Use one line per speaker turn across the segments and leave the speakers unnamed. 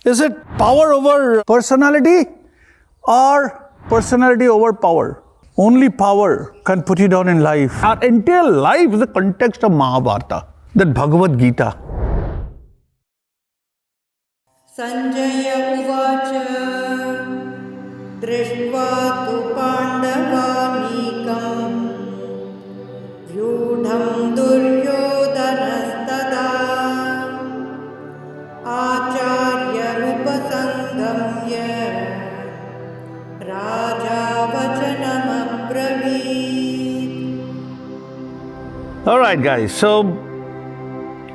Is it power over personality or personality over power? Only power can put you down in life. Our entire life is the context of Mahabharata, that Bhagavad Gita.
Sanjaya uvacha drishtva tu pandavanikam vyudham Duryodhanastada acharya upasangamya raja vachanam abravit.
All right, guys. So,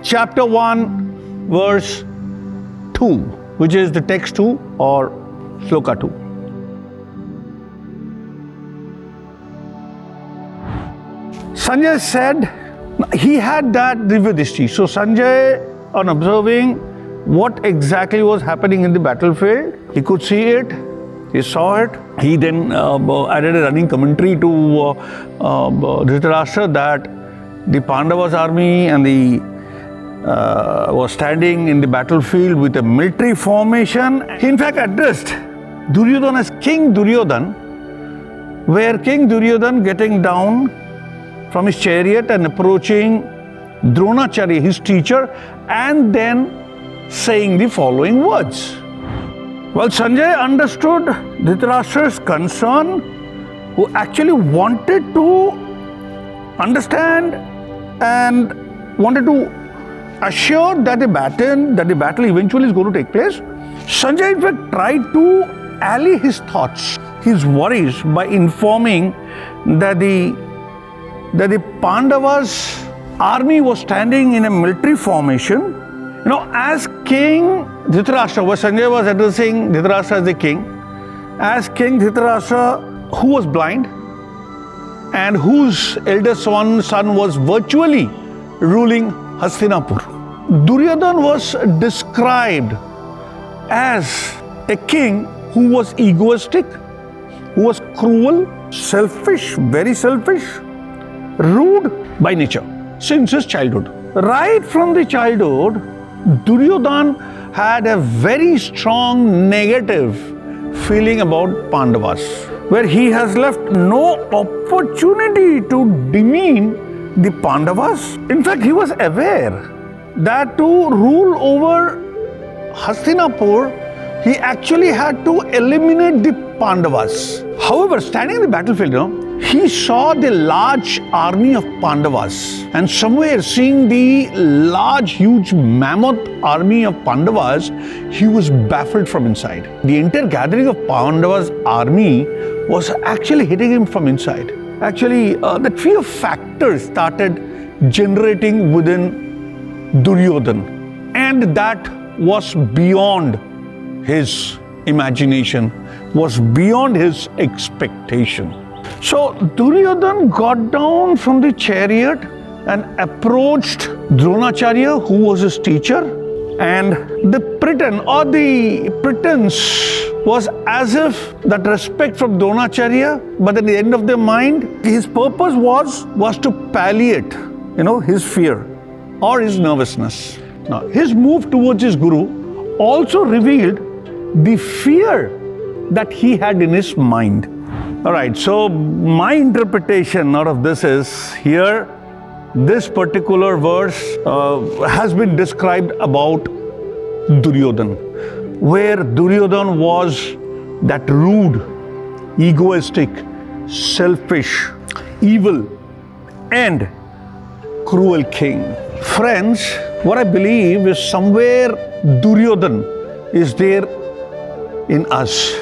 chapter 1, verse 2, which is the text 2 or sloka 2. Sanjay said he had that Divyadishti. So Sanjay, on observing what exactly was happening in the battlefield, he could see it, he saw it. He then added a running commentary to Dhritarashtra that the Pandavas' army and the was standing in the battlefield with a military formation. He in fact addressed Duryodhana as King Duryodhana, where King Duryodhana getting down from his chariot and approaching Dronacharya, his teacher, and then saying the following words. Well, Sanjay understood Dhritarashtra's concern, who actually wanted to understand and wanted to assure that the battle eventually is going to take place. Sanjay in fact tried to allay his thoughts, his worries, by informing that the Pandavas' army was standing in a military formation. You know, as King Dhritarashtra, where Sanjay was addressing Dhritarashtra as the king, as King Dhritarashtra, who was blind and whose eldest son was virtually ruling Hastinapur. Duryodhana was described as a king who was egoistic, who was cruel, selfish, very selfish, rude by nature since his childhood. Right from the childhood, Duryodhana had a very strong negative feeling about Pandavas, where he has left no opportunity to demean the Pandavas. In fact, he was aware that to rule over Hastinapur, he actually had to eliminate the Pandavas. However, standing in the battlefield, he saw the large army of Pandavas, and somewhere seeing the large, huge mammoth army of Pandavas, he was baffled from inside. The entire gathering of Pandavas' army was actually hitting him from inside. Actually, that few factors started generating within Duryodhana, and that was beyond his imagination, was beyond his expectation. So Duryodhana got down from the chariot and approached Dronacharya, who was his teacher, and the pretense was as if that respect from Dronacharya, but at the end of their mind, his purpose was to palliate, his fear or his nervousness. Now, his move towards his guru also revealed the fear that he had in his mind. All right, so my interpretation out of this is here, this particular verse has been described about Duryodhana, where Duryodhana was that rude, egoistic, selfish, evil, and cruel king. Friends, what I believe is somewhere Duryodhana is there in us.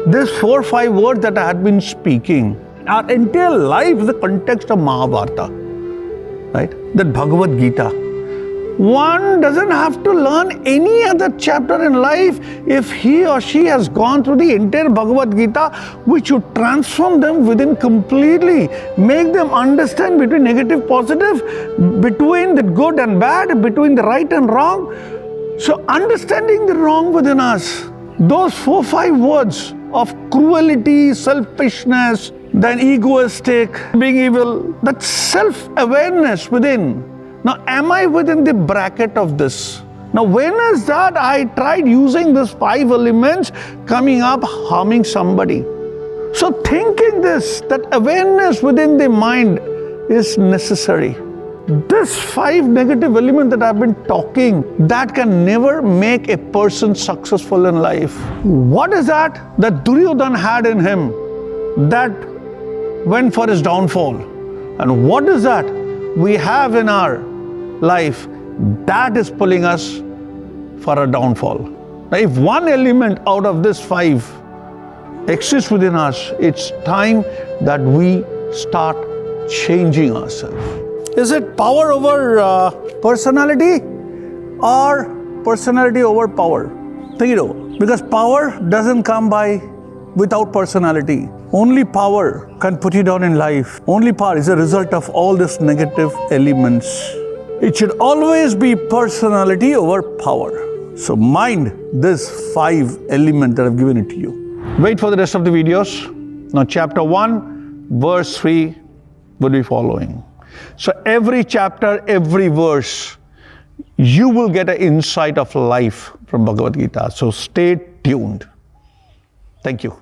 These 4 or 5 words that I had been speaking, our entire life is the context of Mahabharata, right? That Bhagavad Gita. One doesn't have to learn any other chapter in life if he or she has gone through the entire Bhagavad Gita, which would transform them within completely, make them understand between negative, positive, between the good and bad, between the right and wrong. So understanding the wrong within us, those 4 or 5 words of cruelty, selfishness, then egoistic, being evil, that self-awareness within. Now, am I within the bracket of this? Now, when is that I tried using these 5 elements coming up harming somebody? So thinking this, that awareness within the mind is necessary. This 5 negative elements that I've been talking, that can never make a person successful in life. What is that Duryodhana had in him that went for his downfall? And what is that we have in our life that is pulling us for a downfall? Now, if one element out of this 5 exists within us, it's time that we start changing ourselves. Is it power over personality or personality over power? Think it over. Because power doesn't come by without personality. Only power can put you down in life. Only power is a result of all these negative elements. It should always be personality over power. So mind this 5 elements that I've given it to you. Wait for the rest of the videos. Now chapter 1, verse 3 will be following. So every chapter, every verse, you will get an insight of life from Bhagavad Gita. So stay tuned. Thank you.